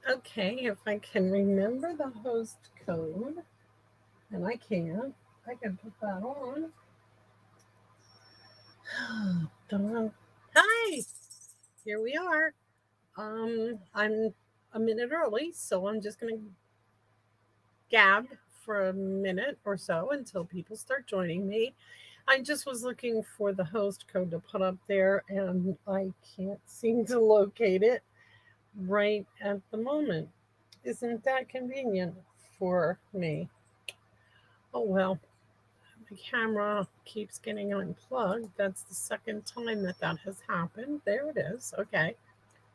Okay, if I can remember the host code, and I can't, I can put that on. Dun. Hi, here we are. I'm a minute early, so I'm just gonna gab for a minute or so until people start joining me. I just was looking for the host code to put up there, and I can't seem to locate it right at the moment. Isn't that convenient for me? Oh well, my camera keeps getting unplugged. That's the second time that that has happened. There it is. Okay.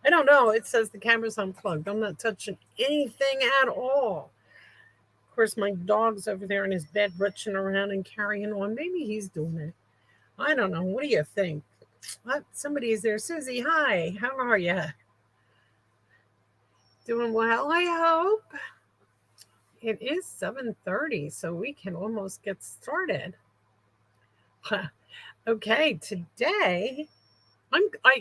I don't know. It says the camera's unplugged. I'm not touching anything at all. Of course, my dog's over there in his bed, retching around and carrying on. Maybe he's doing it. I don't know. What do you think? What? Somebody's there. Susie, hi. How are you? Doing well, I hope. It is 7:30, so we can almost get started. Okay, today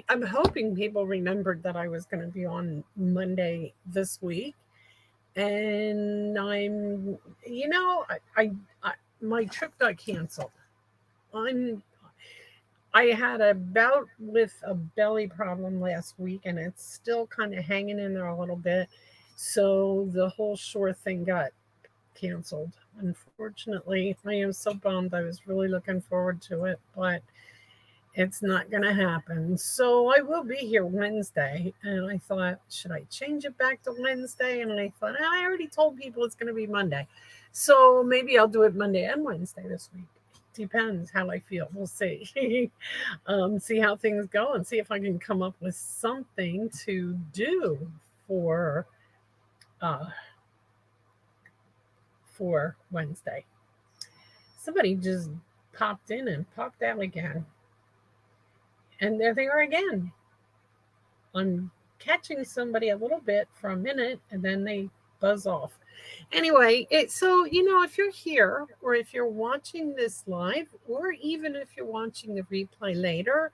I'm hoping people remembered that I was going to be on Monday this week, and I my trip got canceled. I'm I had a bout with a belly problem last week, and it's still kind of hanging in there a little bit. So the whole shore thing got canceled. Unfortunately, I am so bummed. I was really looking forward to it, but it's not going to happen. So I will be here Wednesday. And I thought, should I change it back to Wednesday? And I thought, I already told people it's going to be Monday. So maybe I'll do it Monday and Wednesday this week. Depends how I feel. We'll see. See how things go and see if I can come up with something to do for uh, for Wednesday. Somebody just popped in and popped out again. And there they are again. I'm catching somebody a little bit for a minute and then they buzz off. Anyway, if you're here or if you're watching this live or even if you're watching the replay later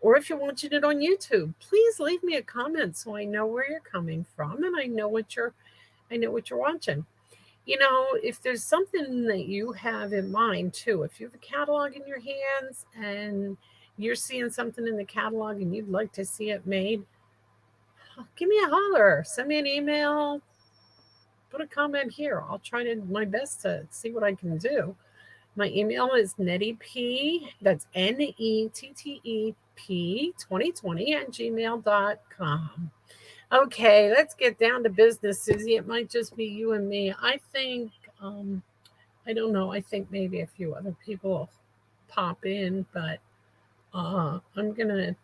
or if you're watching it on YouTube, please leave me a comment so I know where you're coming from and I know what you're watching. If there's something that you have in mind too, if you have a catalog in your hands and you're seeing something in the catalog and you'd like to see it made, give me a holler. Send me an email. Put a comment here. I'll try to my best to see what I can do. My email is nettep, that's NETTEP 2020 at gmail.com. Okay, let's get down to business, Susie. It might just be you and me. I think, I don't know. I think maybe a few other people pop in, but I'm going to,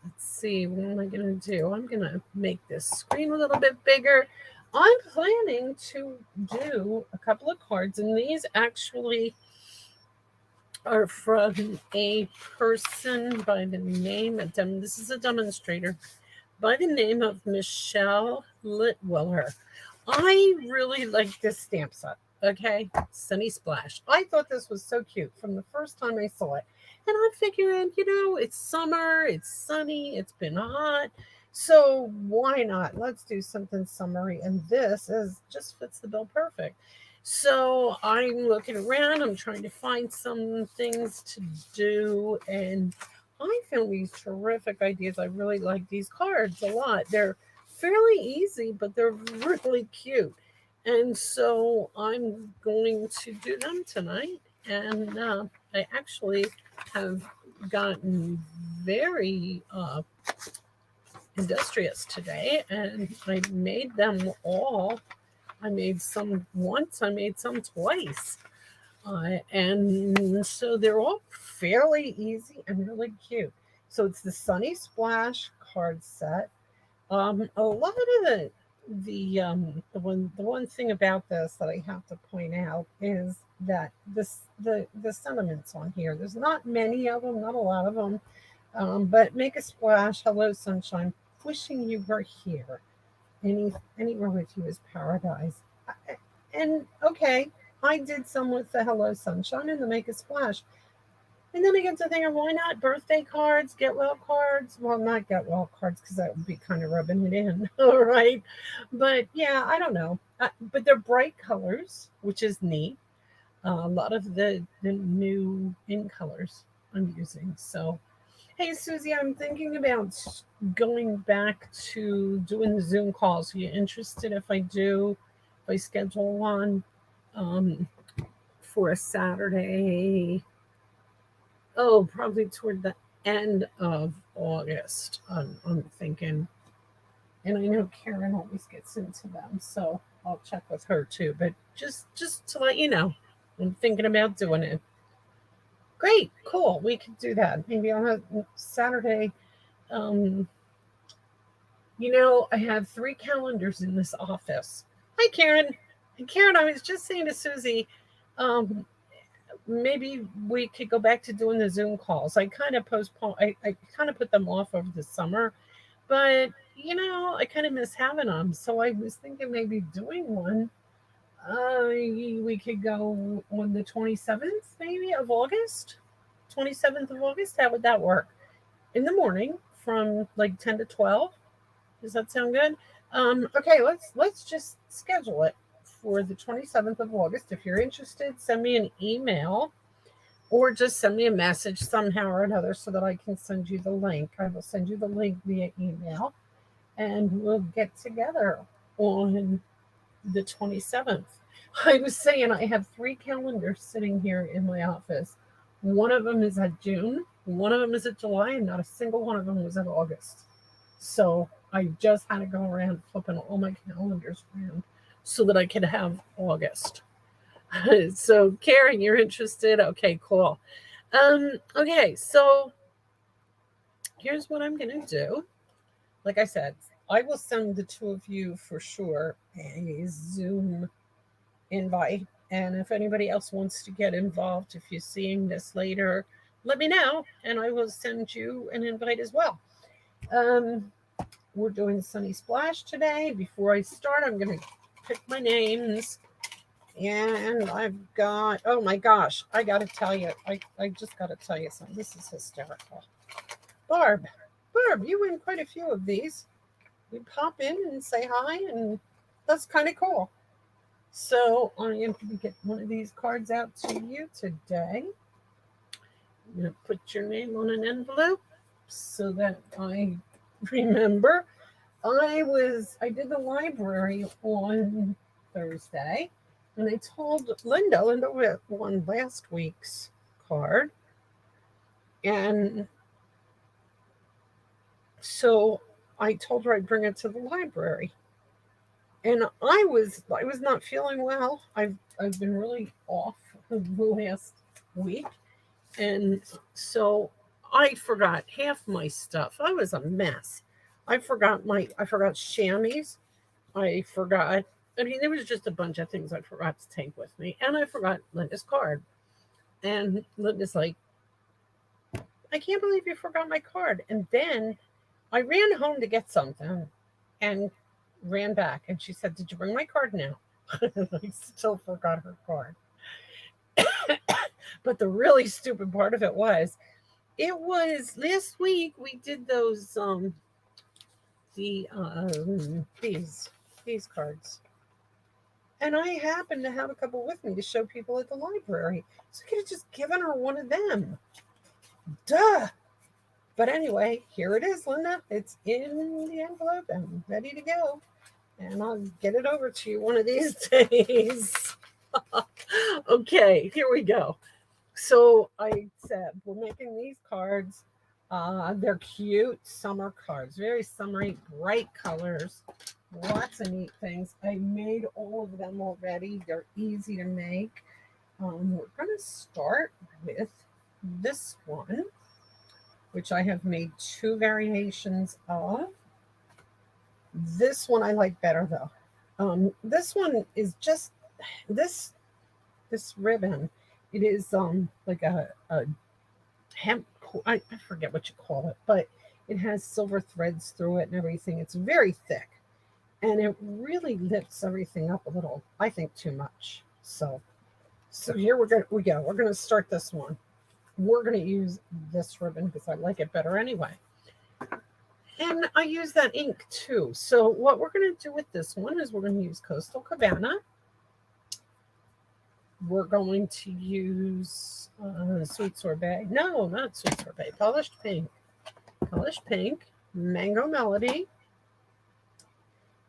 let's see, what am I going to do? I'm going to make this screen a little bit bigger. I'm planning to do a couple of cards, and these actually are from a person by the name of, this is a demonstrator, by the name of Michelle Litwiller. I really like this stamp set. Okay, Sunny Splash. I thought this was so cute from the first time I saw it. And I'm figuring, it's summer, it's sunny, it's been hot. So why not? Let's do something summery. And this is just fits the bill perfect. So I'm looking around, I'm trying to find some things to do, and I found these terrific ideas. I really like these cards a lot. They're fairly easy, but they're really cute. And so I'm going to do them tonight. And I actually have gotten very industrious today, and I made them all. I made some once, I made some twice. And so they're all fairly easy and really cute. So it's the Sunny Splash card set. A lot of the one thing about this that I have to point out is that the sentiments on here. There's not many of them, not a lot of them. But make a splash. Hello, sunshine. Wishing you were here. Anywhere with you is paradise. And okay, I did some with the Hello Sunshine and the Make a Splash. And then I get to thinking, why not birthday cards, get well cards? Well, not get well cards because that would be kind of rubbing it in, all right? But yeah, I don't know. But they're bright colors, which is neat. A lot of the new in colors I'm using. So, hey, Susie, I'm thinking about going back to doing the Zoom calls. Are you interested if I do, if I schedule one um, for a Saturday? Oh, probably toward the end of August. I'm thinking, and I know Karen always gets into them, so I'll check with her too. But just to let you know, I'm thinking about doing it. Great, cool. We could do that. Maybe on a Saturday. Um, I have 3 calendars in this office. Hi, Karen. And Karen, I was just saying to Susie, um, maybe we could go back to doing the Zoom calls. I kind of postponed. I kind of put them off over the summer, but I kind of miss having them. So I was thinking maybe doing one. We could go on the 27th, maybe of August. 27th of August. How would that work? In the morning from like 10 to 12. Does that sound good? Okay, let's just schedule it for the 27th of August. If you're interested, send me an email or just send me a message somehow or another so that I can send you the link. I will send you the link via email and we'll get together on the 27th. I was saying I have 3 calendars sitting here in my office. One of them is at June, one of them is at July, and not a single one of them was at August. So I just had to go around flipping all my calendars around so that I could have August. So Karen, you're interested? Okay, cool. Okay, so here's what I'm gonna do. Like I said, I will send the two of you for sure a Zoom invite. And if anybody else wants to get involved, if you're seeing this later, let me know and I will send you an invite as well. Um, we're doing Sunny Splash today. Before I start, I'm going to pick my names. And I've got, oh my gosh, I got to tell you, I just got to tell you something. This is hysterical. Barb, you win quite a few of these. You pop in and say hi, and that's kind of cool. So I am going to get one of these cards out to you today. I'm going to put your name on an envelope so that I remember. I did the library on Thursday, and I told Linda won last week's card, and so I told her I'd bring it to the library. And I was not feeling well. I've been really off the last week, and so I forgot half my stuff. I was a mess. I forgot chamois. I forgot. I mean, there was just a bunch of things I forgot to take with me, and I forgot Linda's card. And Linda's like, "I can't believe you forgot my card." And then I ran home to get something, and ran back, and she said, "Did you bring my card now?" I still forgot her card. But the really stupid part of it was last week we did these cards. And I happened to have a couple with me to show people at the library. So I could have just given her one of them. Duh. But anyway, here it is, Linda. It's in the envelope and ready to go. And I'll get it over to you one of these days. Okay, here we go. So I said, we're making these cards. They're cute summer cards, very summery, bright colors, lots of neat things. I made all of them already. They're easy to make. We're going to start with this one, which I have made 2 variations of. This one I like better though. This one is just this ribbon. It is like a hemp. I forget what you call it, but it has silver threads through it and everything. It's very thick, and it really lifts everything up a little. I think too much. So here we go. We're gonna start this one. we're going to use this ribbon because I like it better anyway. And I use that ink too. So what we're going to do with this one is we're going to use Coastal Cabana. We're going to use Sweet Sorbet. No, not Sweet Sorbet. Polished Pink. Polished Pink. Mango Melody.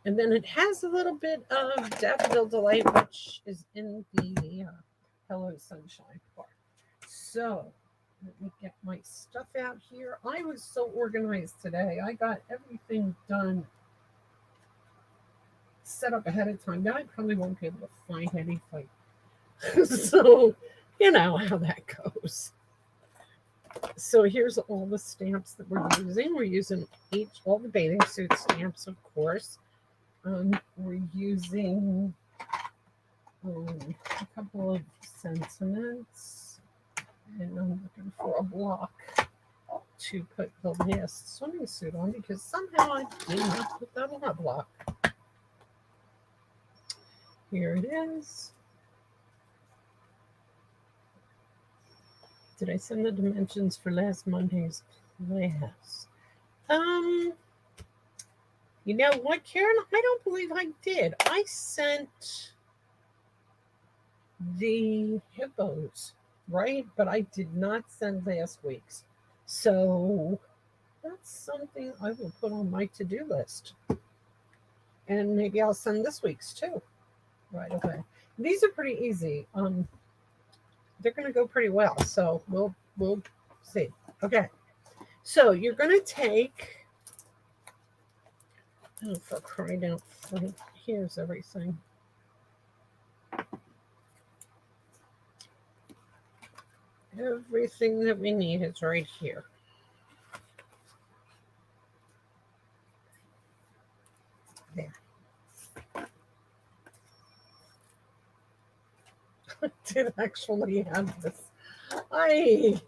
And then it has a little bit of Daffodil Delight, which is in the Hello Sunshine part. So let me get my stuff out here. I was so organized today. I got everything done, set up ahead of time. Now I probably won't be able to find anything. So, you know how that goes. So here's all the stamps that we're using. We're using all the bathing suit stamps, of course. We're using a couple of sentiments, and I'm looking for a block to put the last swimming suit on because somehow I did not put that on a block. Here it is. Did I send the dimensions for last Monday's class? You know what, Karen? I don't believe I did. I sent the hippos, right? But I did not send last week's. So that's something I will put on my to-do list. And maybe I'll send this week's too right away. These are pretty easy. They're going to go pretty well. So we'll see. Okay. So you're going to take, oh, for crying out loud, here's everything. Everything that we need is right here. There. I did actually have this. I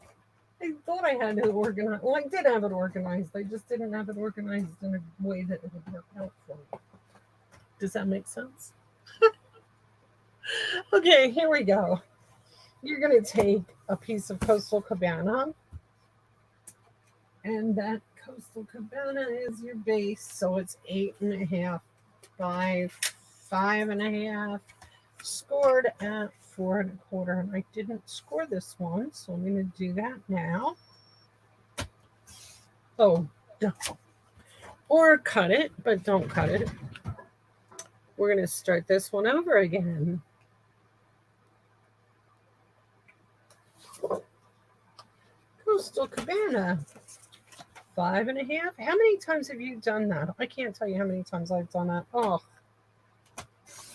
thought I had it organized. Well, I did have it organized. I just didn't have it organized in a way that it would work out for me. Does that make sense? Okay, here we go. You're going to take a piece of Coastal Cabana, and that Coastal Cabana is your base, so it's 8.5 by 5.5, scored at 4 1/4, and I didn't score this one, so I'm going to do that now. Oh, no. Or cut it, but don't cut it. We're going to start this one over again. Coastal Cabana, 5.5. How many times have you done that? I can't tell you how many times I've done that. Oh,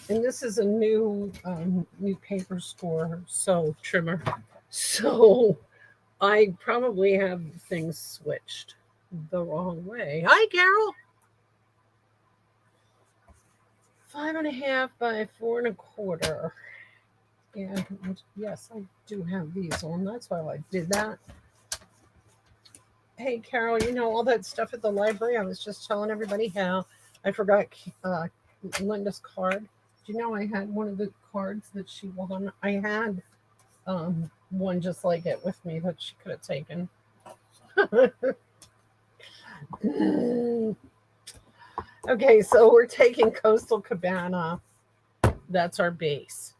and this is a new paper score, so trimmer. So I probably have things switched the wrong way. Hi, Carol. 5.5 by 4 1/4. And yes, I do have these on. That's why I did that. Hey, Carol, you know all that stuff at the library? I was just telling everybody how I forgot Linda's card. Do you know I had one of the cards that she won? I had one just like it with me that she could have taken. Okay, so we're taking Coastal Cabana. That's our base.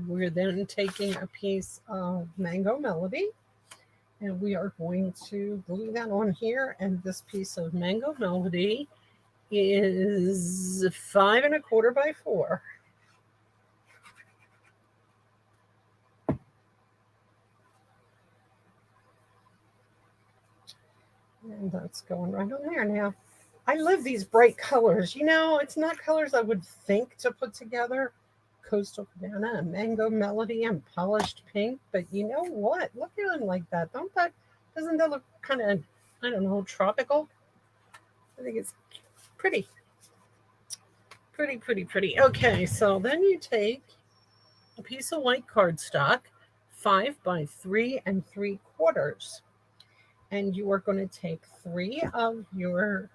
We're then taking a piece of Mango Melody, and we are going to glue that on here. And this piece of Mango Melody is 5 1/4 by 4. And that's going right on there now. I love these bright colors. You know, it's not colors I would think to put together. Coastal Cabana and Mango Melody and Polished Pink. But you know what? Look at them like that. Doesn't that look kind of, I don't know, tropical? I think it's pretty. Pretty. Okay, so then you take a piece of white cardstock, 5 by 3 3/4. And you are going to take 3 of your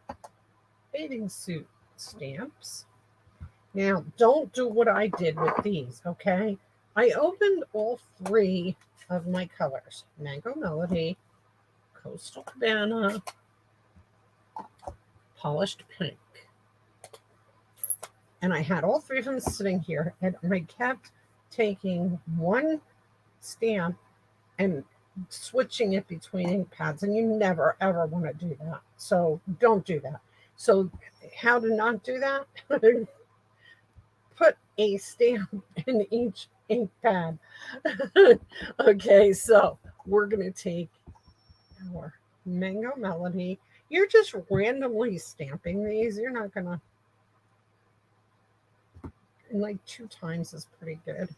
bathing suit stamps. Now, don't do what I did with these, okay? I opened all three of my colors: Mango Melody, Coastal Cabana, Polished Pink. And I had all three of them sitting here, and I kept taking one stamp and switching it between ink pads, and you never ever want to do that. So don't do that. So how to not do that? Put a stamp in each ink pad. Okay, so we're gonna take our Mango Melody. You're just randomly stamping these. You're not gonna, and like 2 times is pretty good.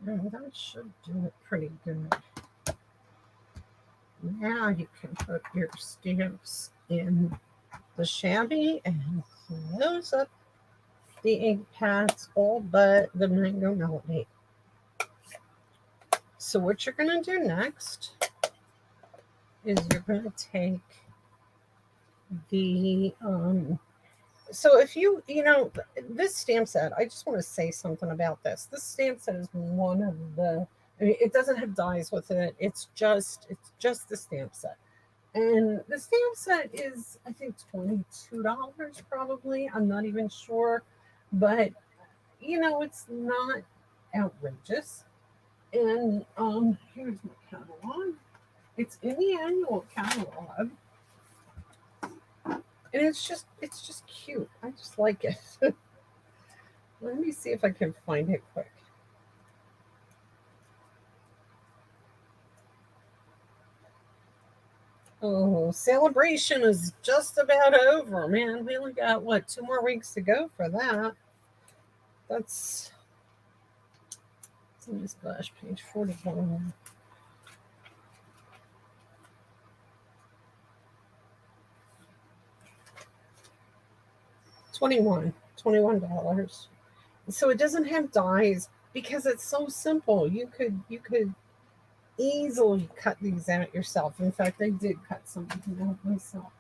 And that should do it pretty good. Now you can put your stamps in the shabby and close up the ink pads, all but the Mango Melody. So what you're going to do next is you're going to take the so if this stamp set, I just want to say something about this. This stamp set is one of the, I mean, it doesn't have dies with it. It's just the stamp set. And the stamp set is, I think, $22 probably. I'm not even sure. But it's not outrageous. And here's my catalog. It's in the annual catalog. And it's just cute. I just like it. Let me see if I can find it quick. Oh, celebration is just about over, man. We only got 2 more weeks to go for that. That's in the splash page 41. 21 $21. So it doesn't have dies because it's so simple. You could easily cut these out yourself. In fact, I did cut some of them out myself.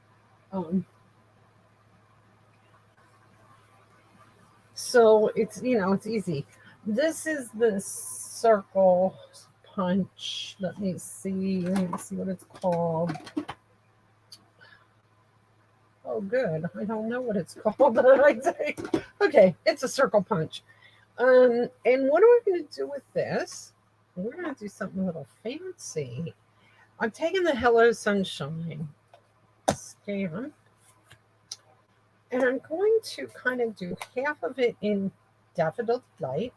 So it's easy. This is the circle punch. Let me see what it's called. Oh, good. I don't know what it's called. Okay, it's a circle punch. And what are we going to do with this? We're going to do something a little fancy. I'm taking the Hello Sunshine stamp, and I'm going to kind of do half of it in Daffodil Delight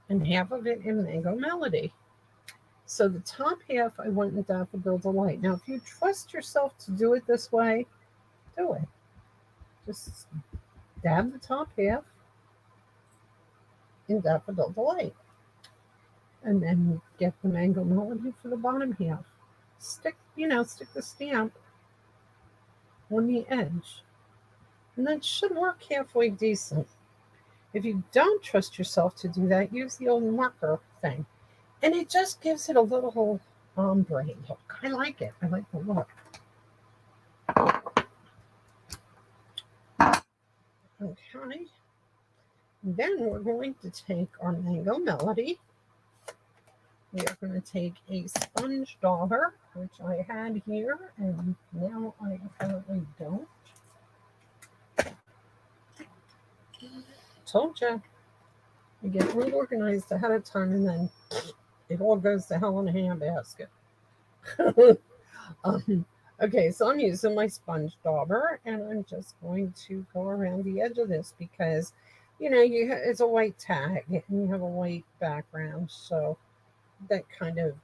and half of it in Mango Melody. So the top half I want in Daffodil Delight. Now, if you trust yourself to do it this way, do it. Just dab the top half in Daffodil Delight. And then get the Mango Melody for the bottom half. Stick the stamp on the edge. And that should work halfway decent. If you don't trust yourself to do that, use the old marker thing. And it just gives it a little ombre look. I like it. I like the look. Okay. Then we're going to take our Mango Melody. We are going to take a sponge dauber, which I had here, and now I apparently don't. Told you. You get real organized ahead of time, and then it all goes to hell in a handbasket. Okay, so I'm using my sponge dauber, and I'm just going to go around the edge of this because, it's a white tag, and you have a white background, so that kind of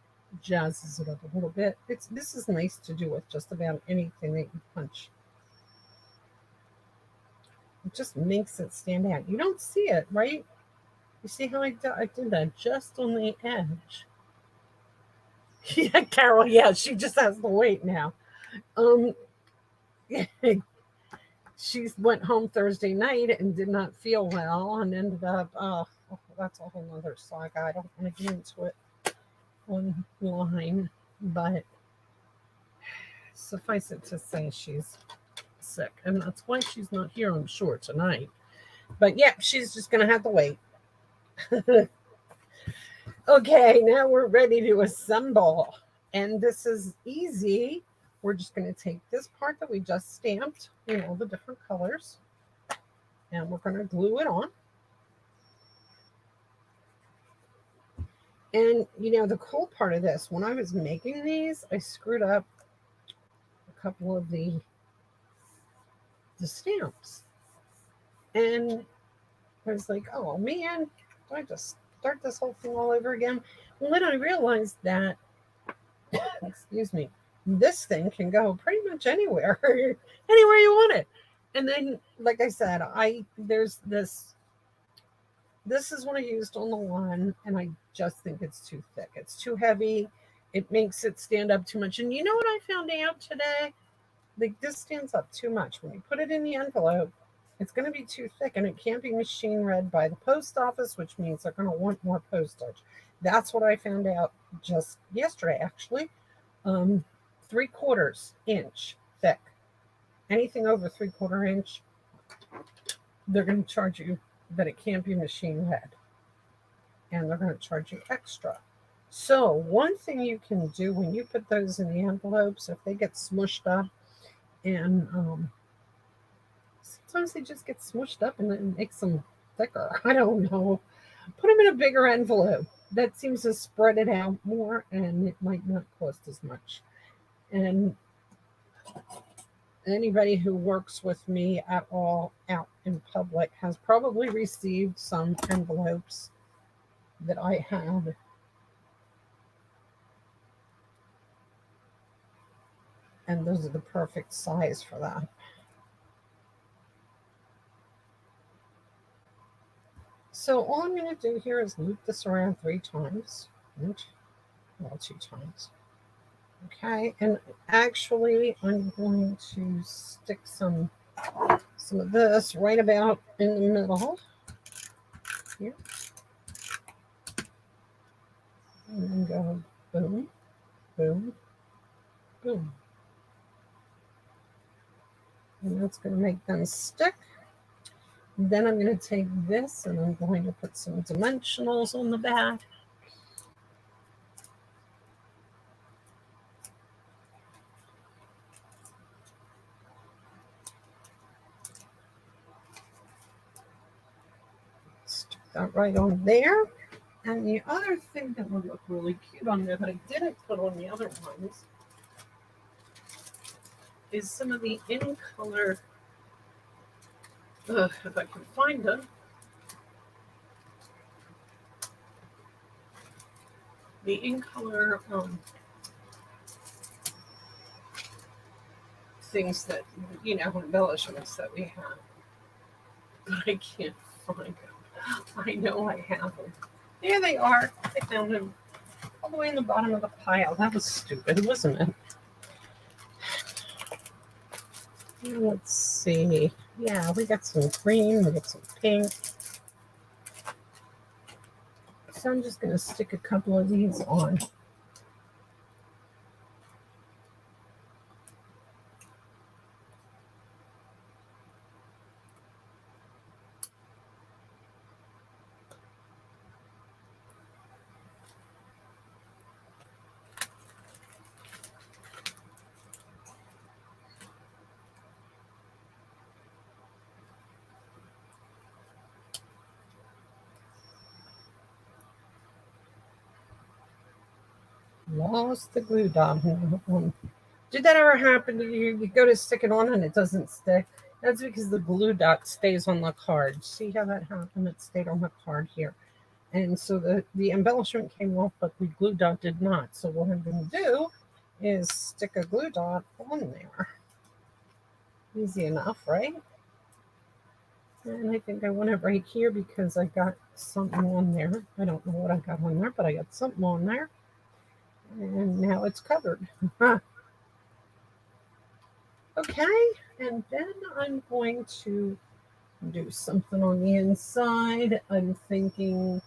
jazzes it up a little bit. This is nice to do with just about anything that you punch. It just makes it stand out. You don't see it, right? You see how I did that just on the edge. Yeah, Carol, yeah, she just has to wait now. Um, she went home Thursday night and did not feel well and ended up, that's a whole nother saga. I don't want to get into it online, but suffice it to say she's sick. And that's why she's not here, I'm sure, tonight. But yeah, she's just going to have to wait. Okay, now we're ready to assemble. And this is easy. We're just going to take this part that we just stamped in all the different colors, and we're going to glue it on. And you know, the cool part of this, when I was making these, I screwed up a couple of the stamps. And I was like, oh man, do I just start this whole thing all over again? Well, then I realized that, excuse me, this thing can go pretty much anywhere, anywhere you want it. And then, like I said, there's this is what I used on the one, and I just think it's too thick. It's too heavy. It makes it stand up too much. And you know what I found out today? Like, this stands up too much. When you put it in the envelope, it's going to be too thick, and it can't be machine read by the post office, which means they're going to want more postage. That's what I found out just yesterday, actually. 3/4 inch thick. Anything over 3/4 inch, they're going to charge you that it can't be machine read, and they're going to charge you extra. So one thing you can do when you put those in the envelopes, if they get smushed up, and sometimes they just get smushed up and it makes them thicker. I don't know. Put them in a bigger envelope. That seems to spread it out more, and it might not cost as much. And anybody who works with me at all out in public has probably received some envelopes that I had. And those are the perfect size for that. So all I'm going to do here is loop this around 3 times. Well, 2 times. Okay, and actually I'm going to stick some of this right about in the middle here. And then go boom, boom, boom. And that's going to make them stick. Then I'm going to take this and I'm going to put some dimensionals on the back. Stick that right on there. And the other thing that would look really cute on there that I didn't put on the other ones is some of the in color, if I can find them, the in color things that, you know, embellishments that we have. But I can't find them. I know I have them. There they are. I found them all the way in the bottom of the pile. That was stupid, wasn't it? Let's see. Yeah, we got some green, we got some pink. So I'm just going to stick a couple of these on. Lost the glue dot. Did that ever happen to you? You go to stick it on and it doesn't stick. That's because the glue dot stays on the card. See how that happened? It stayed on the card here. And so the embellishment came off, but the glue dot did not. So what I'm going to do is stick a glue dot on there. Easy enough, right? And I think I want it right here because I got something on there. I don't know what I got on there, but I got something on there. And now it's covered. Okay, and then I'm going to do something on the inside. I'm thinking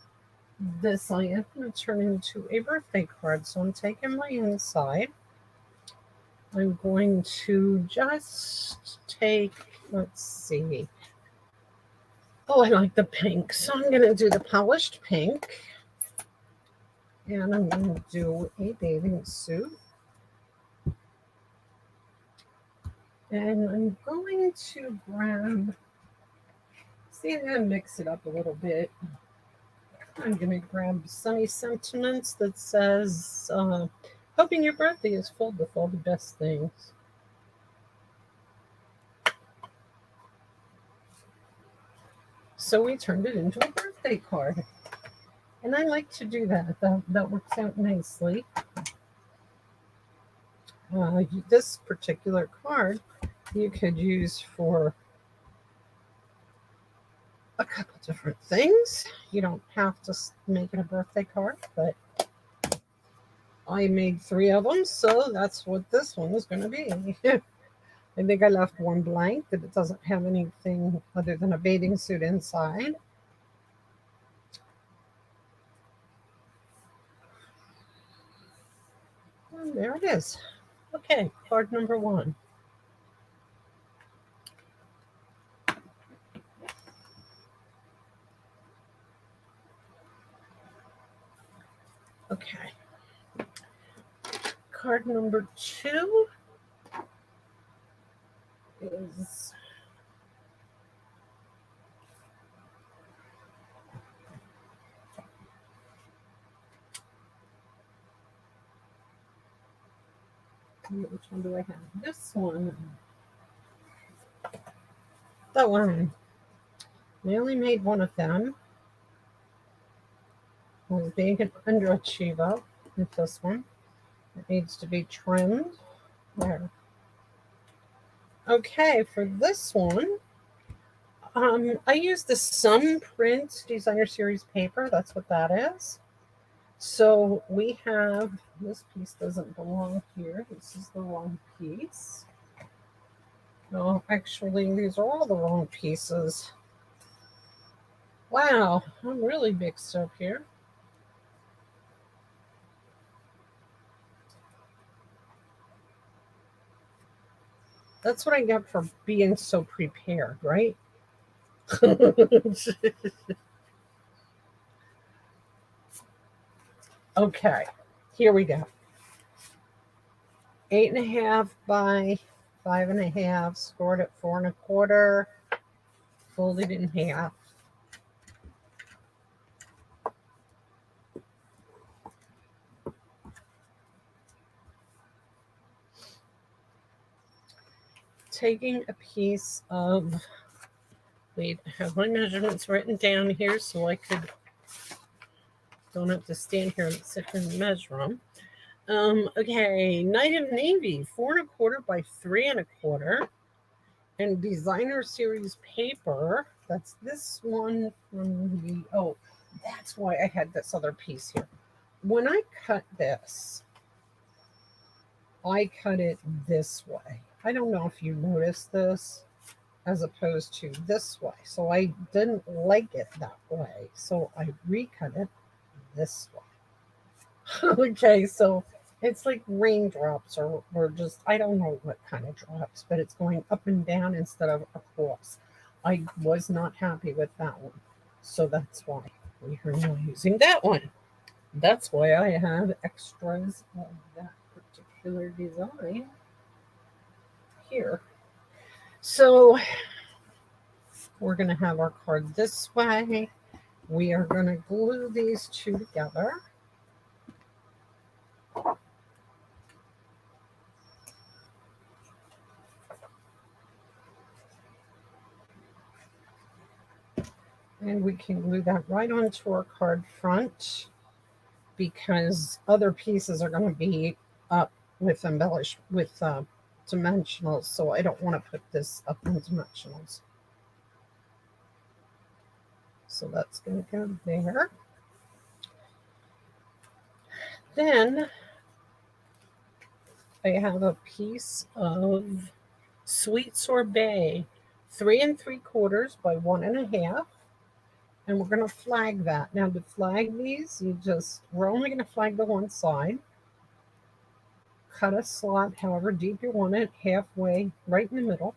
this I am going to turn into a birthday card. So I'm taking my inside. I'm going to just take, let's see. Oh, I like the pink. So I'm going to do the polished pink. And I'm going to do a bathing suit. And I'm going to grab, see, I'm going to mix it up a little bit. I'm going to grab Sunny Sentiments that says, hoping your birthday is filled with all the best things. So we turned it into a birthday card. And I like to do that. That works out nicely. This particular card you could use for a couple different things. You don't have to make it a birthday card, but I made 3 of them, so that's what this one is going to be. I think I left one blank that it doesn't have anything other than a bathing suit inside. And there it is. Okay, card number 1. Okay. Card number 2 is which one do I have? This one. That one. I only made one of them. I was being an underachiever with this one. It needs to be trimmed. There. Okay, for this one, I used the Sun Print Designer Series paper. That's what that is. So we have, this piece doesn't belong here. This is the wrong piece. No, actually, these are all the wrong pieces. Wow, I'm really mixed up here. That's what I get for being so prepared, right? Okay, here we go. 8.5 by 5.5, scored at 4.25, folded in half. Taking a piece of, wait, I have my measurements written down here so I don't have to stand here and sit here and measure them. Okay, Night of Navy, 4.25 by 3.25, and Designer Series paper. That's this one from the, oh, that's why I had this other piece here. When I cut this, I cut it this way. I don't know if you noticed this as opposed to this way. So I didn't like it that way. So I recut it this way. Okay, so it's like raindrops or just, I don't know what kind of drops, but it's going up and down instead of across. I was not happy with that one. So that's why we are now using that one. That's why I have extras of that particular design here. So we're going to have our card this way. We are going to glue these two together. And we can glue that right onto our card front because other pieces are going to be up with dimensionals. So I don't want to put this up in dimensionals. So that's going to go there. Then I have a piece of sweet sorbet, 3 3/4 by 1 1/2. And we're going to flag that. Now to flag these, we're only going to flag the one side. Cut a slot however deep you want it, halfway, right in the middle.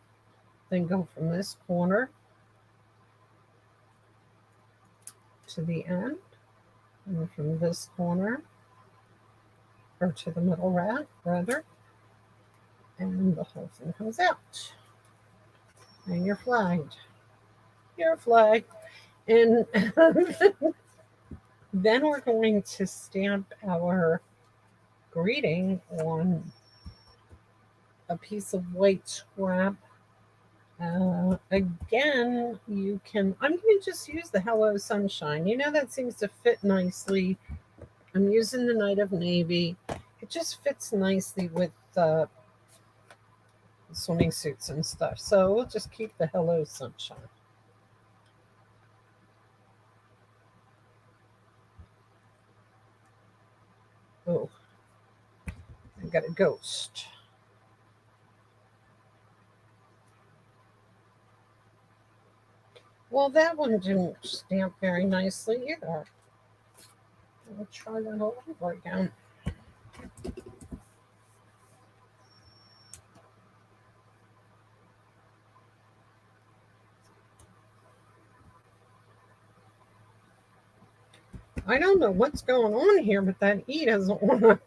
Then go from this corner to the end, and from this corner, or to the middle rather, and the whole thing comes out. And you're flagged. You're flagged. And then we're going to stamp our greeting on a piece of white scrap. Again, I'm going to just use the Hello Sunshine. That seems to fit nicely. I'm using the Night of Navy. It just fits nicely with swimming suits and stuff. So we'll just keep the Hello Sunshine. Oh, I got a ghost. Well, that one didn't stamp very nicely either. I'll try that all over again. I don't know what's going on here, but that E doesn't want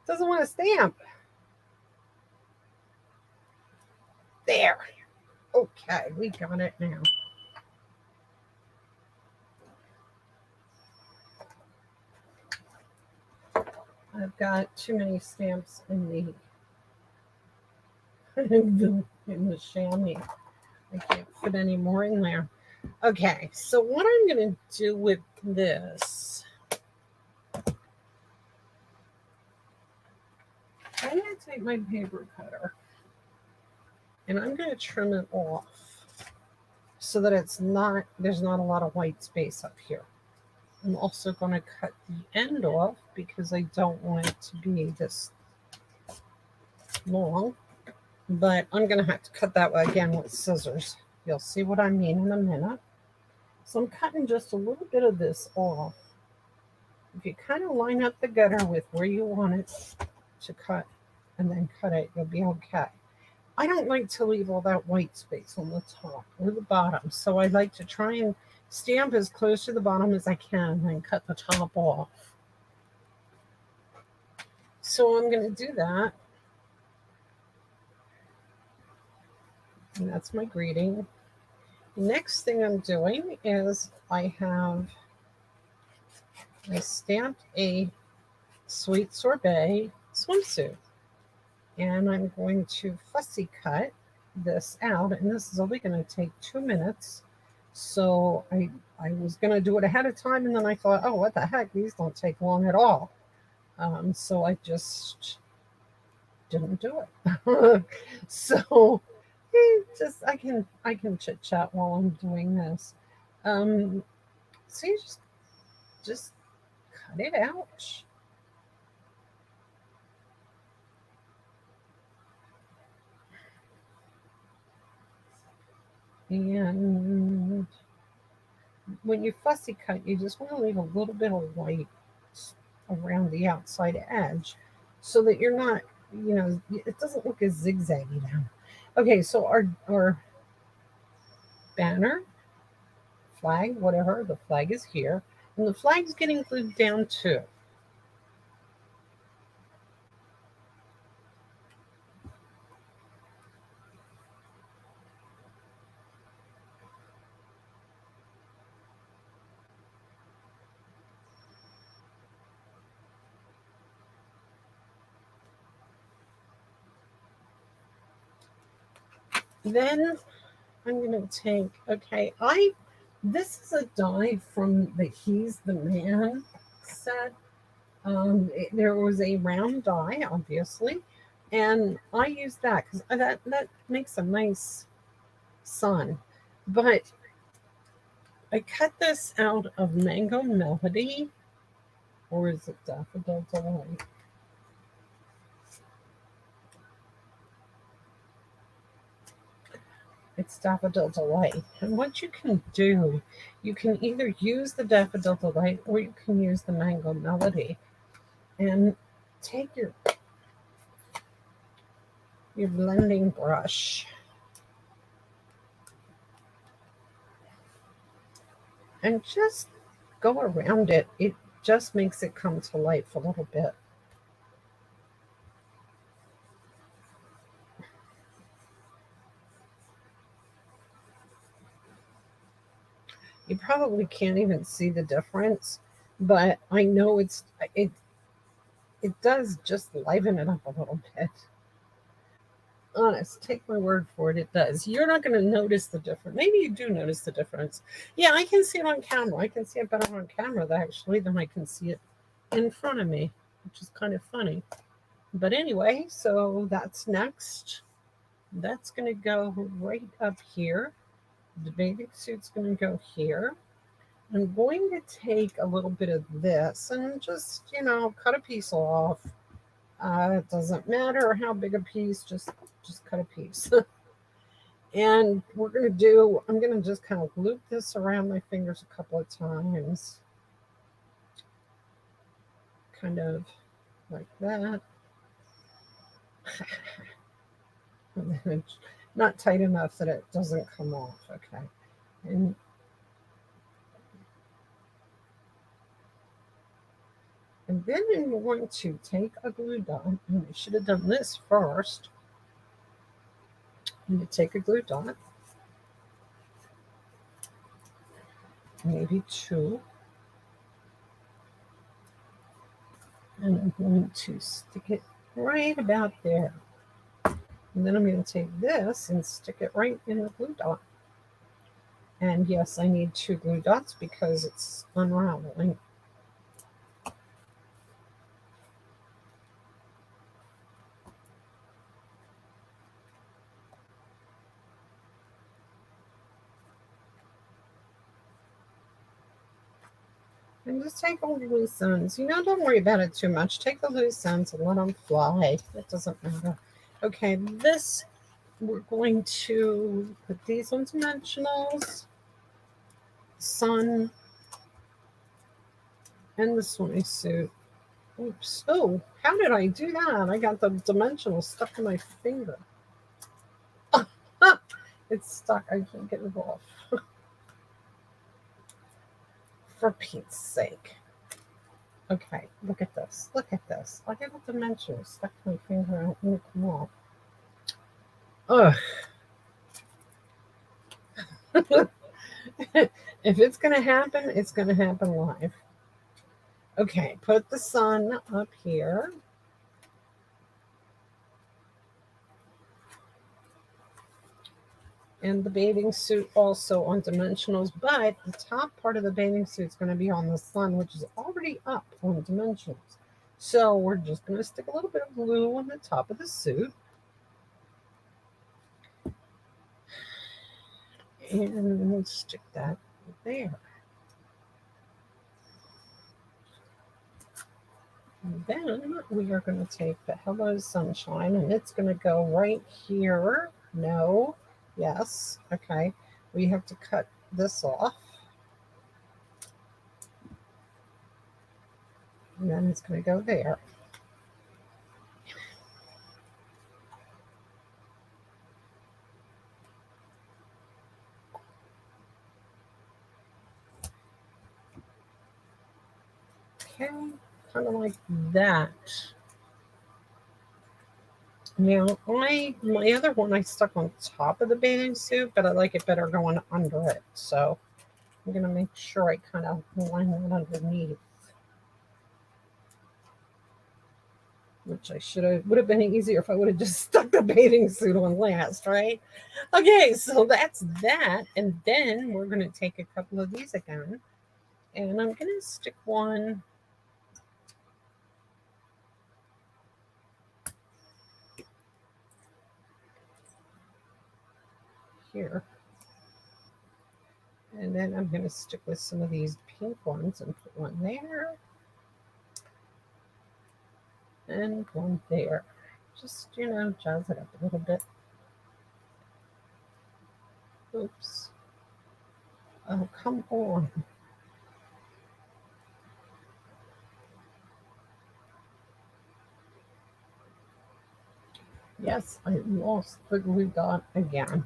to stamp. There. Okay, we got it now. I've got too many stamps in the in the chamois. I can't fit any more in there. Okay, so what I'm going to do with this, I'm going to take my paper cutter and I'm going to trim it off so that there's not a lot of white space up here. I'm also going to cut the end off because I don't want it to be this long, but I'm going to have to cut that again with scissors. You'll see what I mean in a minute. So I'm cutting just a little bit of this off. If you kind of line up the gutter with where you want it to cut and then cut it, you'll be okay. I don't like to leave all that white space on the top or the bottom, so I like to try and stamp as close to the bottom as I can and cut the top off. So I'm going to do that. And that's my greeting. Next thing I'm doing is I stamped a sweet sorbet swimsuit. And I'm going to fussy cut this out, and this is only going to take 2 minutes. So I was going to do it ahead of time, and then I thought, oh, what the heck, these don't take long at all. So I just didn't do it. So I can chit chat while I'm doing this. So you just cut it out. And when you fussy cut, you just want to leave a little bit of white around the outside edge so that you're not, it doesn't look as zigzaggy down. Okay, so our banner, flag, whatever, the flag is here, and the flag's getting glued down too. Then I'm going to take, this is a die from the He's the Man set. There was a round die, obviously, and I used that because that makes a nice sun. But I cut this out of Mango Melody, or is it Daffodil Delight? It's Daffodil Delight. And what you can do, you can either use the Daffodil Delight or you can use the Mango Melody. And take your blending brush and just go around it. It just makes it come to life a little bit. You probably can't even see the difference, but I know it does just liven it up a little bit. Honest, take my word for it, it does. You're not going to notice the difference. Maybe you do notice the difference. Yeah, I can see it on camera. I can see it better on camera actually than I can see it in front of me, which is kind of funny. But anyway, so that's next. That's going to go right up here. The bathing suit's going to go here. I'm going to take a little bit of this and just, cut a piece off. It doesn't matter how big a piece, just cut a piece. And I'm going to just kind of loop this around my fingers a couple of times. Kind of like that. And then it's not tight enough that it doesn't come off. Okay. And then I'm going to take a glue dot, and I should have done this first. I'm going to take a glue dot, maybe two, and I'm going to stick it right about there. And then I'm going to take this and stick it right in the glue dot. And yes, I need two glue dots because it's unraveling. And just take all the loose ends. Don't worry about it too much. Take the loose ends and let them fly. It doesn't matter. Okay, we're going to put these on dimensionals, sun, and the swimming suit. Oops. Oh, how did I do that? I got the dimensional stuck in my finger. It's stuck. I can't get it off. For Pete's sake. Okay, look at this. Look at this. I got a dimensional stuck in my finger and it won't come off. Ugh. If it's going to happen, it's going to happen live. Okay, put the sun up here. And the bathing suit also on dimensionals, but the top part of the bathing suit is going to be on the sun, which is already up on dimensionals. So we're just going to stick a little bit of glue on the top of the suit. And we'll stick that there. And then we are going to take the Hello Sunshine, and it's going to go right here. No, yes, okay. We have to cut this off. And then it's going to go there. Okay, kind of like that. Now, my other one I stuck on top of the bathing suit, but I like it better going under it. So I'm going to make sure I kind of line that underneath. Which would have been easier if I would have just stuck the bathing suit on last, right? Okay, so that's that. And then we're going to take a couple of these again. And I'm going to stick one here. And then I'm going to stick with some of these pink ones and put one there and one there. Just, jazz it up a little bit. Oops. Oh, come on. Yes, I lost the glue dot again.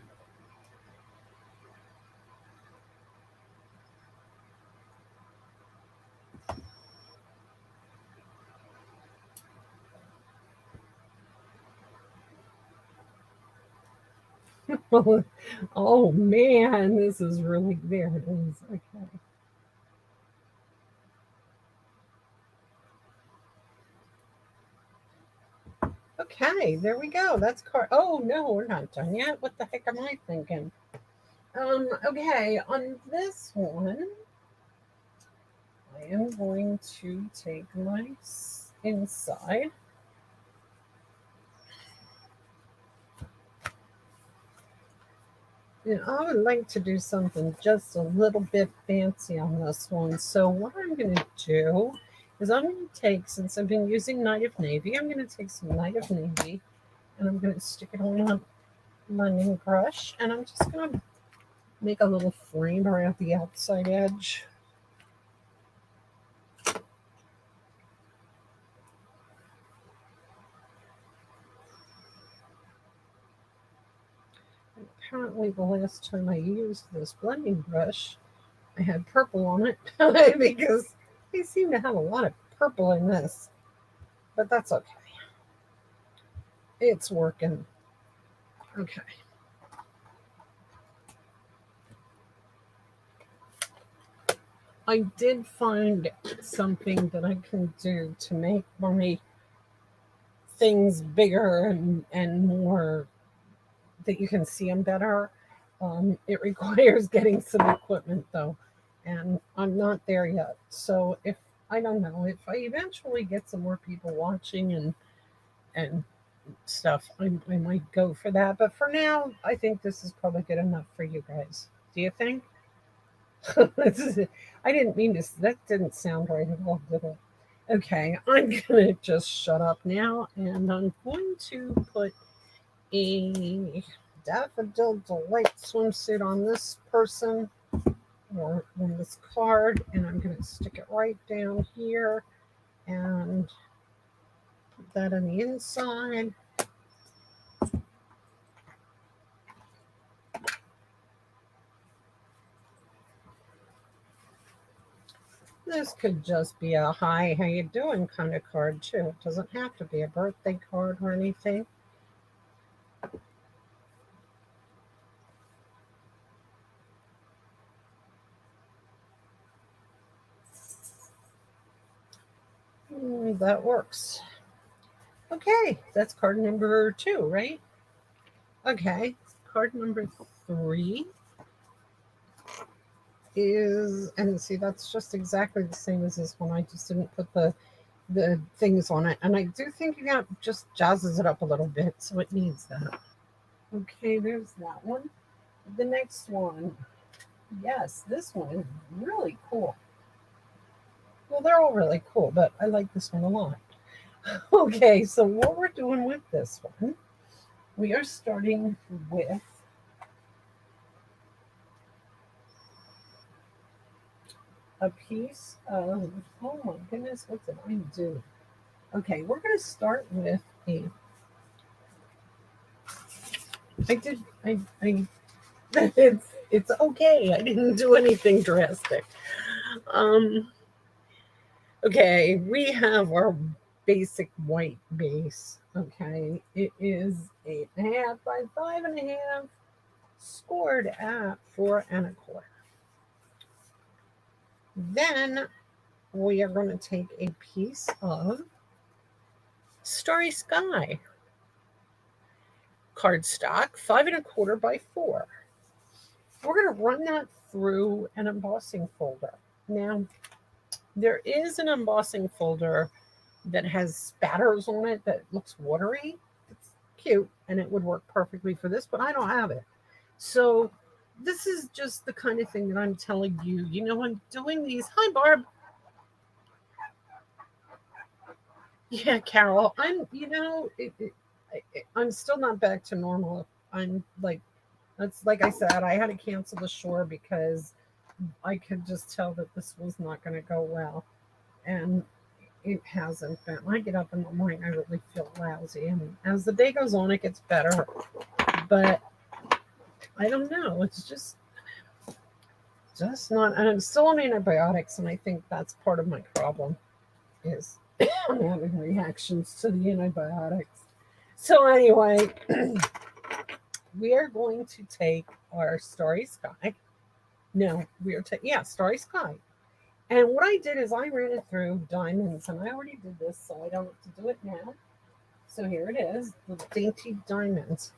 Oh man, this is really, there it is. Okay. Okay, there we go. That's card. Oh no, we're not done yet. What the heck am I thinking? Okay, on this one, I am going to take my inside. And I would like to do something just a little bit fancy on this one. So what I'm going to do is I'm going to take, since I've been using Night of Navy, I'm going to take some Night of Navy and I'm going to stick it on a lemon brush. And I'm just going to make a little frame around the outside edge. Apparently the last time I used this blending brush, I had purple on it because they seem to have a lot of purple in this, but that's okay. It's working. Okay. I did find something that I can do to make my things bigger and more that you can see them better. It requires getting some equipment though, and I'm not there yet. So if I don't know if I eventually get some more people watching and stuff, I might go for that. But for now, I think this is probably good enough for you guys. Do you think? I didn't mean to. That didn't sound right at all, did it? Okay, I'm gonna just shut up now, and I'm going to put a Daffodil Delight swimsuit on this person or on this card, and I'm going to stick it right down here and put that on the inside. This could just be a hi, how you doing kind of card too. It doesn't have to be a birthday card or anything. That works. Okay, that's card number 2, right? Okay, card number 3 is, and see, that's just exactly the same as this one. I just didn't put the things on it, and I do think you got just jazzes it up a little bit, so it needs that. Okay, there's that one. The next one, yes, this one is really cool. Well, they're all really cool, but I like this one a lot. Okay, so what we're doing with this one, we are starting with a piece of, oh my goodness, what did I do? Okay, we're going to start with a, I did, I it's okay. I didn't do anything drastic. Um, okay, we have our basic white base. Okay, it is 8.5 by 5.5, scored at 4.25. Then we are going to take a piece of Starry Sky cardstock, 5.25 by 4. We're going to run that through an embossing folder. Now, there is an embossing folder that has spatters on it that looks watery. It's cute and it would work perfectly for this, but I don't have it. So this is just the kind of thing that I'm telling you. You know, I'm doing these. Hi, Barb. Yeah, Carol. I'm still not back to normal. I'm like, that's like I said, I had to cancel the shore because I could just tell that this was not going to go well. And it hasn't been. I get up in the morning, I really feel lousy. And as the day goes on, it gets better. But I don't know. It's just not. And I'm still on antibiotics. And I think that's part of my problem is I'm having reactions to the antibiotics. So, anyway, we are going to take our Starry Sky. No, we are taking, yeah, Starry Sky. And what I did is I ran it through diamonds, and I already did this, so I don't have to do it now. So here it is, the dainty diamonds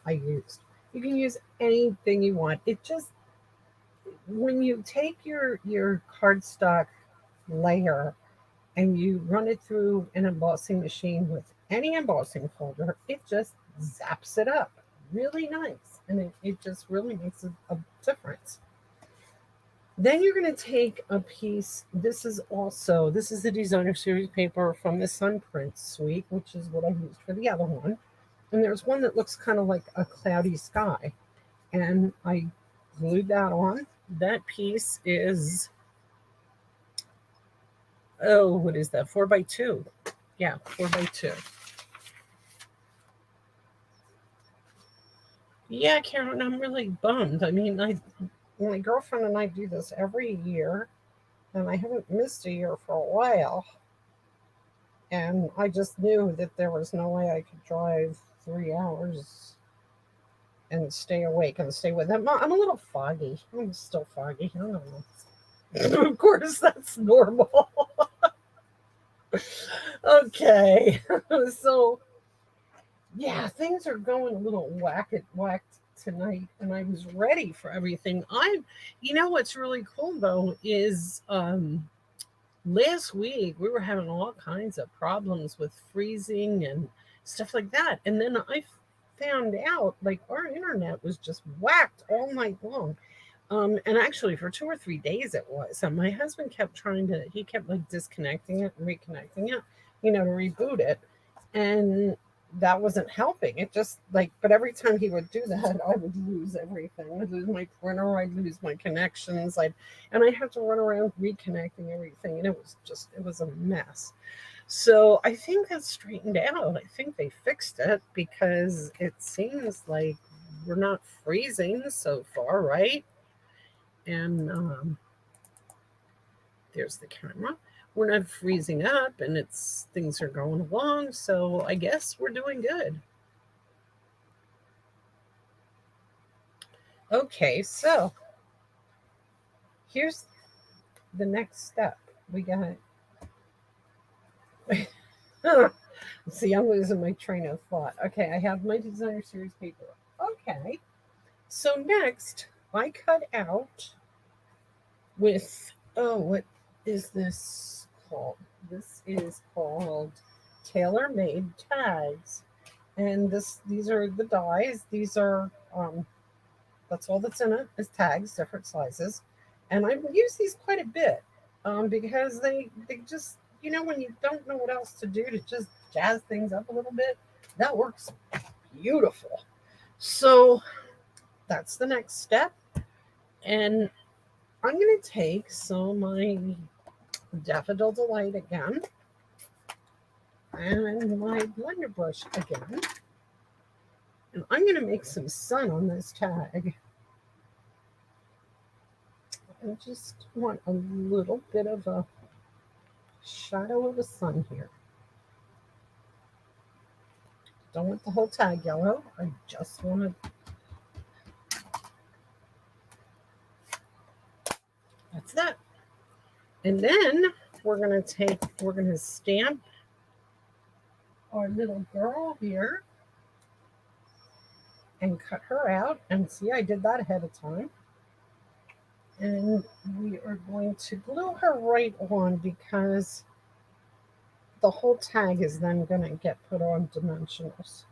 I used. You can use anything you want. It just when you take your cardstock layer and you run it through an embossing machine with any embossing folder, it just zaps it up. Really nice. And it just really makes a difference. Then you're going to take a piece. This is the designer series paper from the Sun Print suite, which is what I used for the other one. And there's one that looks kind of like a cloudy sky. And I glued that on. That piece is, oh, what is that? 4x2. Yeah, 4x2. Yeah, Karen, I'm really bummed. I mean, my girlfriend and I do this every year, and I haven't missed a year for a while. And I just knew that there was no way I could drive 3 hours and stay awake and stay with them. I'm a little foggy. I'm still foggy. I don't know. Of course, that's normal. Okay. So, yeah, things are going a little whacked tonight, and I was ready for everything. You know what's really cool though is last week we were having all kinds of problems with freezing and stuff like that, and then I found out like our internet was just whacked all night long. And actually, for 2 or 3 days it was. And my husband kept he kept like disconnecting it and reconnecting it, to reboot it. And that wasn't helping. It just like, but every time he would do that, I would lose everything. I'd lose my printer, I'd lose my connections, and I had to run around reconnecting everything. And it was a mess. So I think that's straightened out. I think they fixed it because it seems like we're not freezing so far, right? And there's the camera. We're not freezing up, and things are going along. So I guess we're doing good. Okay, so here's the next step. We got. See, I'm losing my train of thought. Okay, I have my designer series paper. Okay, so next I cut out with, oh, what is this called? This is called tailor made tags. And these are the dies. These are that's all that's in it is tags, different sizes. And I use these quite a bit because they just, when you don't know what else to do to just jazz things up a little bit, that works beautiful. So that's the next step. And I'm going to take some of my Daffodil Delight again and my blender brush again. And I'm going to make some sun on this tag. I just want a little bit of a shadow of the sun here. Don't want the whole tag yellow. I just want to. That's that. And then we're going to stamp our little girl here and cut her out. And see, I did that ahead of time. And we are going to glue her right on because the whole tag is then going to get put on dimensionals.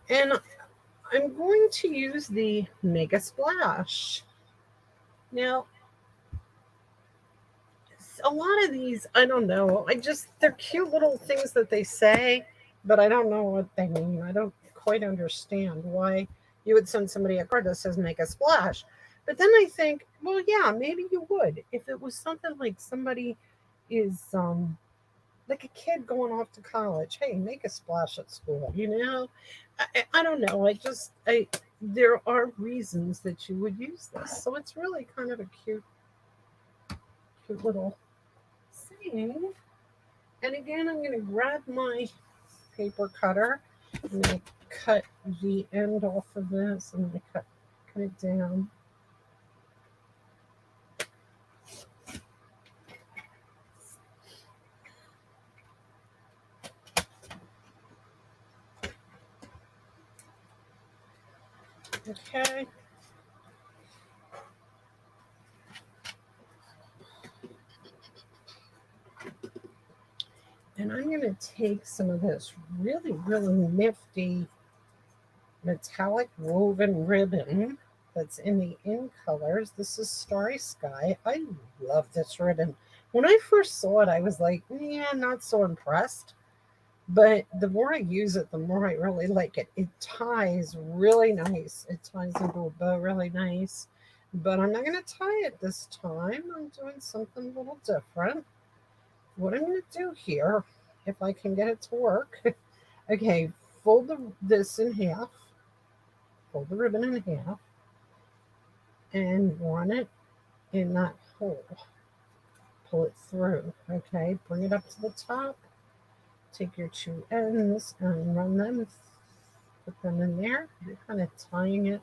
And I'm going to use the Mega Splash. Now, a lot of these, I don't know. They're cute little things that they say, but I don't know what they mean. I don't quite understand why you would send somebody a card that says make a splash. But then I think, well, yeah, maybe you would. If it was something like somebody is, like a kid going off to college, hey, make a splash at school, you know? I don't know. There are reasons that you would use this. So it's really kind of a cute little saying. And again, I'm going to grab my paper cutter. I'm going to cut the end off of this. I'm going to cut it down. Okay. And I'm going to take some of this really, really nifty metallic woven ribbon that's in the in colors. This is Starry Sky. I love this ribbon. When I first saw it, I was like, yeah, not so impressed. But the more I use it, the more I really like it. It ties really nice. It ties into a bow really nice. But I'm not going to tie it this time. I'm doing something a little different. What I'm going to do here, if I can get it to work, okay, this in half, fold the ribbon in half, and run it in that hole. Pull it through, okay? Bring it up to the top. Take your two ends and run them, put them in there. You're kind of tying it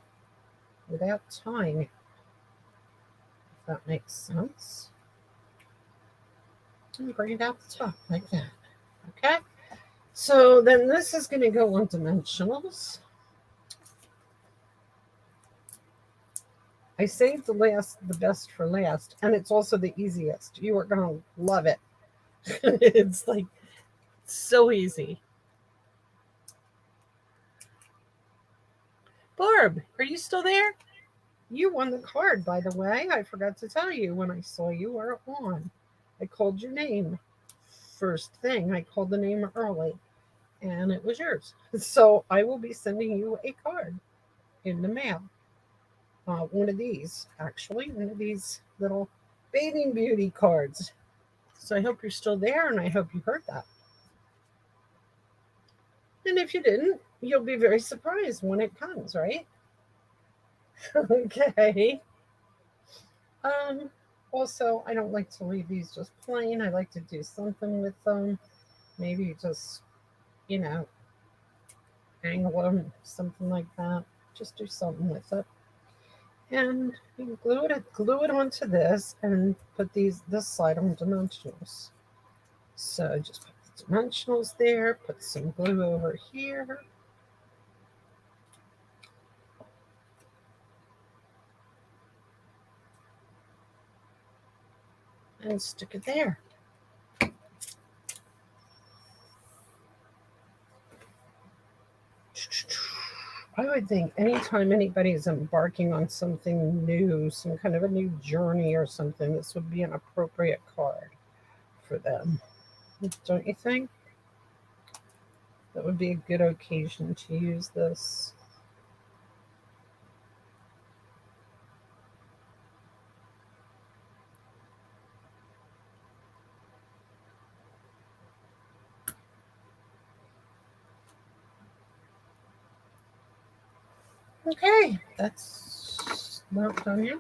without tying it, if that makes sense. And bring it out the top like that, okay? So then this is going to go on dimensionals. I saved the best for last, and it's also the easiest. You are going to love it. It's like so easy. Barb, are you still there? You won the card, by the way. I forgot to tell you when I saw you were on. I called your name. First thing, I called the name early, and it was yours. So I will be sending you a card in the mail. One of these, actually, one of these little bathing beauty cards. So I hope you're still there, and I hope you heard that. And if you didn't, you'll be very surprised when it comes, right? Okay. Um, Also, I don't like to leave these just plain. I like to do something with them. Maybe just, you know, angle them, something like that. Just do something with it. And you glue it onto this and put this side on dimensionals. So just put the dimensionals there, put some glue over here. And stick it there. I would think anytime anybody is embarking on something new, some kind of a new journey or something, this would be an appropriate card for them. Don't you think? That would be a good occasion to use this. Okay, that's not done yet.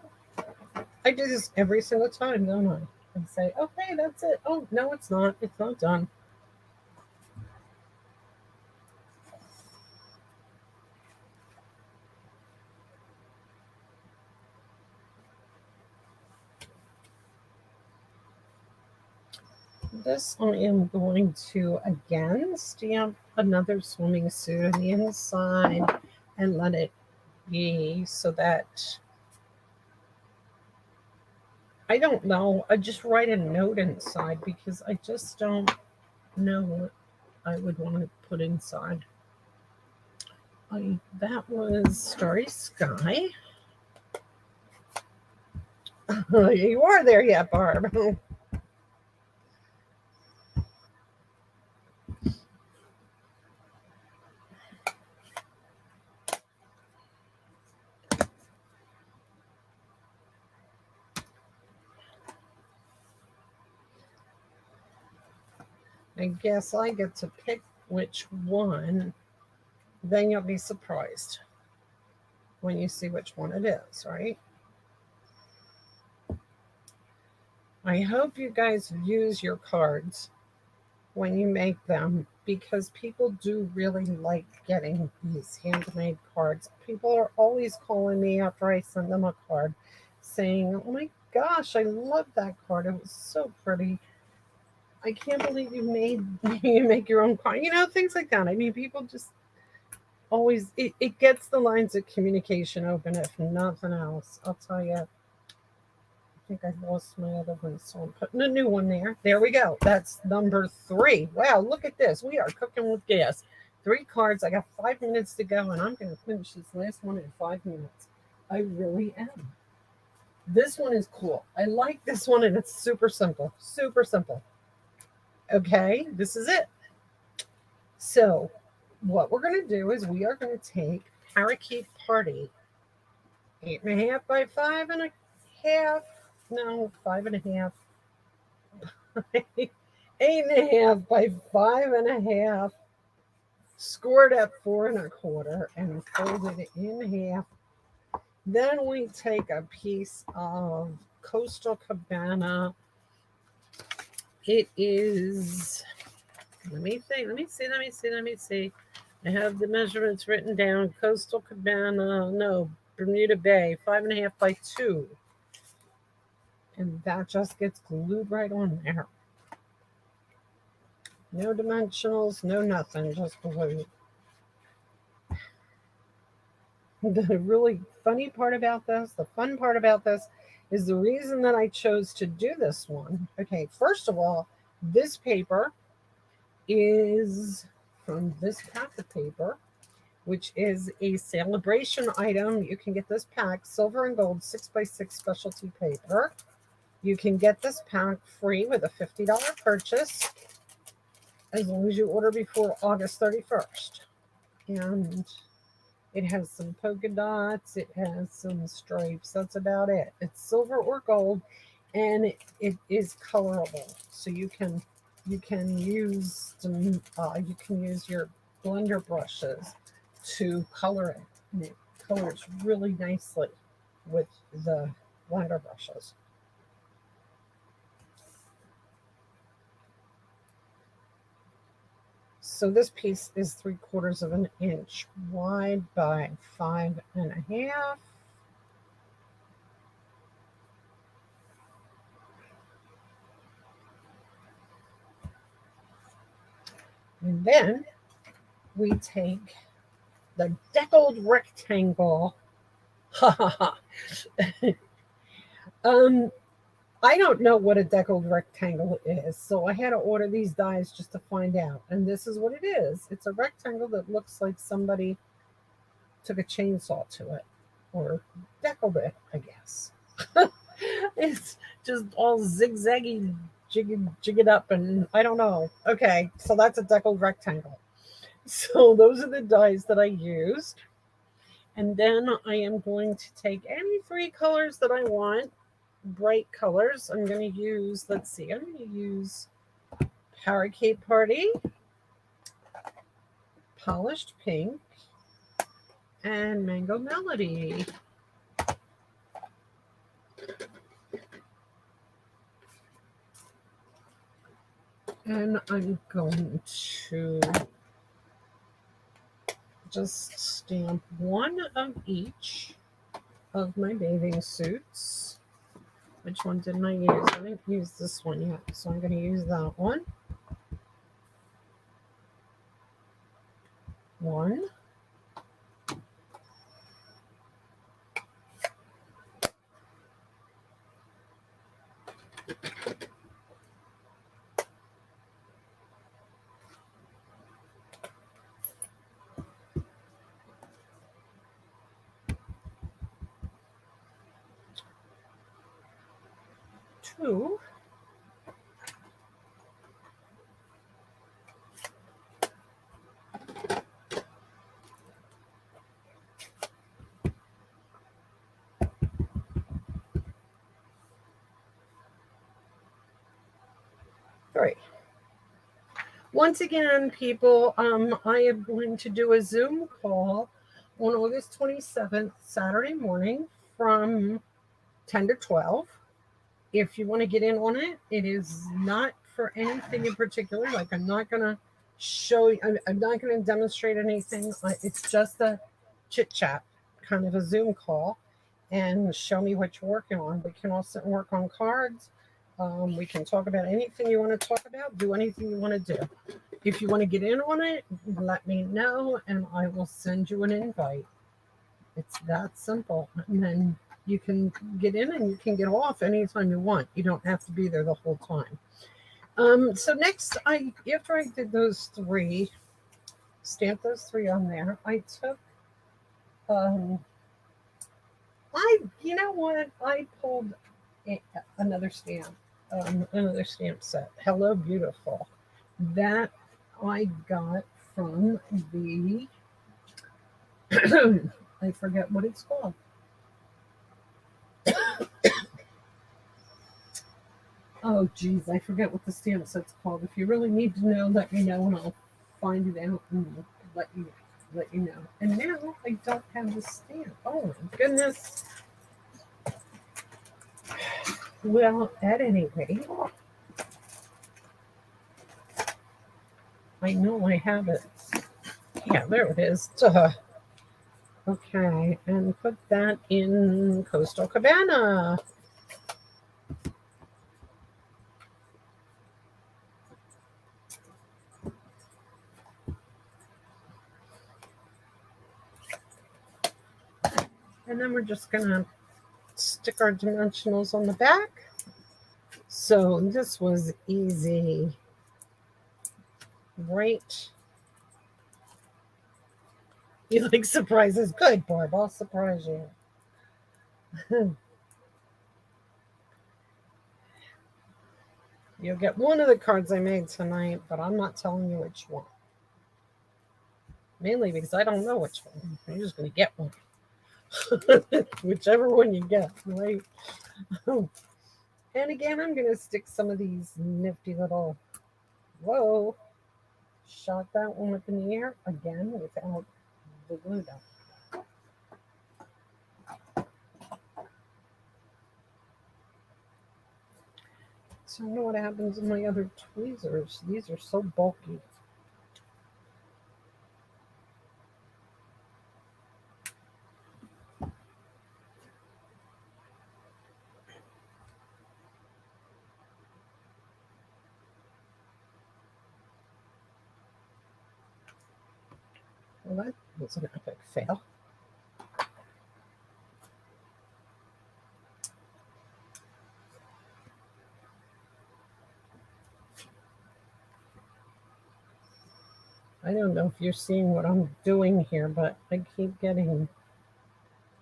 I do this every single time, don't I? And say, okay, that's it. Oh, no, it's not. It's not done. This I am going to again stamp another swimming suit on the inside and let it be so that I don't know. I just write a note inside because I just don't know what I would want to put inside. That was Starry Sky. You are there yet, Barb. I guess I get to pick which one. Then you'll be surprised when you see which one it is, right? I hope you guys use your cards when you make them because people do really like getting these handmade cards. People are always calling me after I send them a card saying, "Oh my gosh, I love that card. It was so pretty. I can't believe you made you make your own card." Things like that. I mean, people just always it gets the lines of communication open if nothing else. I'll tell you. I think I lost my other one, so I'm putting a new one there. There we go. That's number 3. Wow, look at this. We are cooking with gas. 3 cards. I got 5 minutes to go, and I'm going to finish this last one in 5 minutes. I really am. This one is cool. I like this one, and it's super simple. Super simple. Okay, this is it. So, what we're going to do is we are going to take Parakeet Party 8.5 by 5.5. No, 5.5. 8.5 by 5.5, scored at 4.25, and folded it in half. Then we take a piece of Coastal Cabana. It is, let me see. I have the measurements written down. Coastal Cabana, no, Bermuda Bay, 5.5 by 2. And that just gets glued right on there. No dimensionals, no nothing, just glued. The really funny part about this, the fun part about this, is the reason that I chose to do this one. Okay, first of all, this paper is from this pack of paper, which is a celebration item. You can get this pack, silver and gold 6x6 specialty paper. You can get this pack free with a $50 purchase as long as you order before August 31st. And it has some polka dots. It has some stripes. That's about it. It's silver or gold, and it is colorable. So you can use you can use your blender brushes to color it, and it colors really nicely with the blender brushes. So this piece is 3/4 of an inch wide by 5.5. And then we take the deckled rectangle. Ha ha ha. I don't know what a deckled rectangle is, so I had to order these dies just to find out. And this is what it is. It's a rectangle that looks like somebody took a chainsaw to it or deckled it, I guess. It's just all zigzaggy, jigged up, and I don't know. Okay, so that's a deckled rectangle. So those are the dies that I used. And then I am going to take any 3 colors that I want, bright colors. I'm going to use, let's see, I'm going to use Parakeet Party, Polished Pink, and Mango Melody. And I'm going to just stamp 1 of each of my bathing suits. Which one didn't I use? I didn't use this one yet, so I'm going to use that one. 1. to three. Once again, people, I am going to do a Zoom call on August 27th, Saturday morning from 10 to 12. If you want to get in on it, it is not for anything in particular. Like, I'm not going to show you, I'm not going to demonstrate anything. It's just a chit chat, kind of a Zoom call, and show me what you're working on. We can also work on cards. We can talk about anything you want to talk about, do anything you want to do. If you want to get in on it, let me know and I will send you an invite. It's that simple. And then you can get in and you can get off anytime you want. You don't have to be there the whole time. So next, after I did those three, stamped those three on there, I took, you know what? I pulled another stamp set. Hello, Beautiful. That I got from the, I forget what it's called. Oh, geez, I forget what the stamp set's called. If you really need to know, let me know and I'll find it out and let you know. And now I don't have the stamp. Oh, my goodness. Well, at any rate, I know I have it. Yeah, there it is. Duh. Okay, and put that in Coastal Cabana. And then we're just going to stick our dimensionals on the back. So this was easy. Right. You like surprises? Good, Barb. I'll surprise you. You'll get one of the cards I made tonight, but I'm not telling you which one. Mainly because I don't know which one. You're just going to get one. Whichever one you get, right? And again, I'm going to stick some of these nifty little, whoa, shot that one up in the air again without the glue dot. So I don't know what happens in my other tweezers. These are so bulky. Well, that was an epic fail. I don't know if you're seeing what I'm doing here, but I keep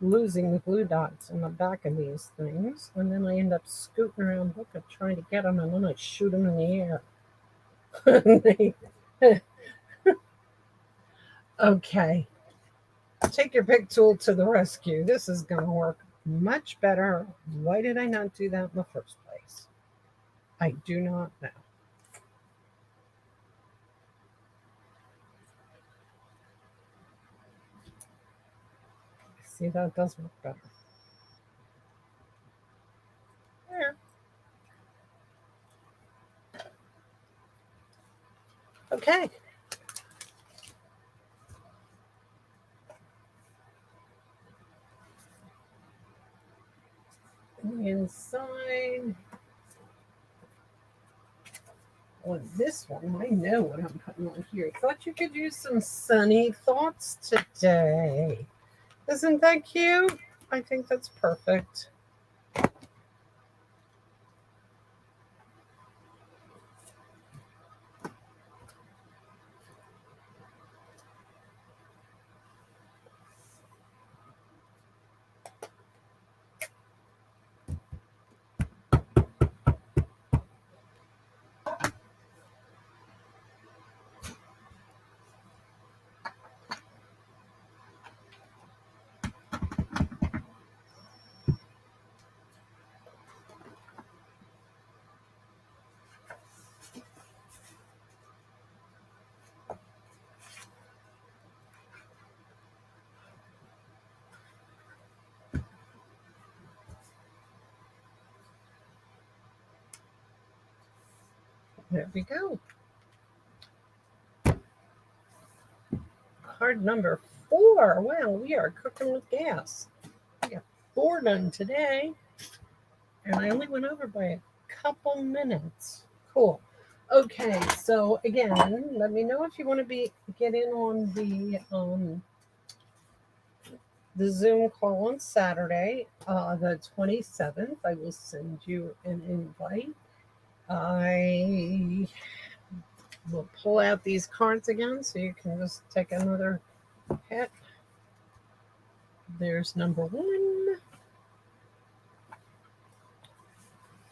losing the glue dots in the back of these things, and then I end up scooting around looking, trying to get them, and then I shoot them in the air. Okay. Take your pick tool to the rescue. This is going to work much better. Why did I not do that in the first place? I do not know. See, that does work better. There. Okay. Inside. On this one, I know what I'm putting on here. Thought you could use some sunny thoughts today. Isn't that cute? I think that's perfect. There we go. Card number 4. Wow, we are cooking with gas. We got 4 done today. And I only went over by a couple minutes. Cool. Okay, so again, let me know if you want to get in on the Zoom call on Saturday, the 27th. I will send you an invite. I will pull out these cards again so you can just take another hit. There's number 1,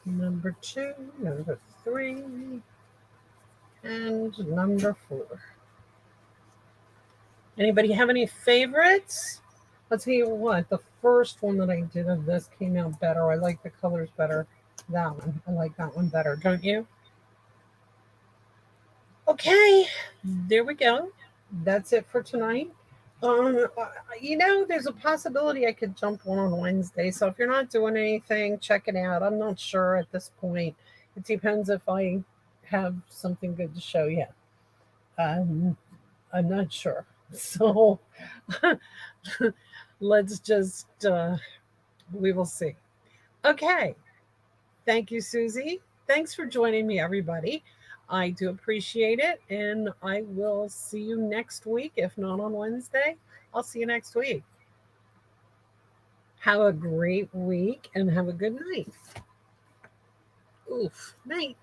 number 2, number 3, and number 4. Anybody have any favorites? I'll tell you what, the first one that I did of this came out better. I like the colors better. That one. I like that one better, don't you? Okay, there we go. That's it for tonight. There's a possibility I could jump one on Wednesday. So if you're not doing anything, check it out. I'm not sure at this point. It depends if I have something good to show you. I'm not sure. So let's just, we will see. Okay. Thank you, Susie. Thanks for joining me, everybody. I do appreciate it. And I will see you next week. If not on Wednesday, I'll see you next week. Have a great week and have a good night. Oof, night.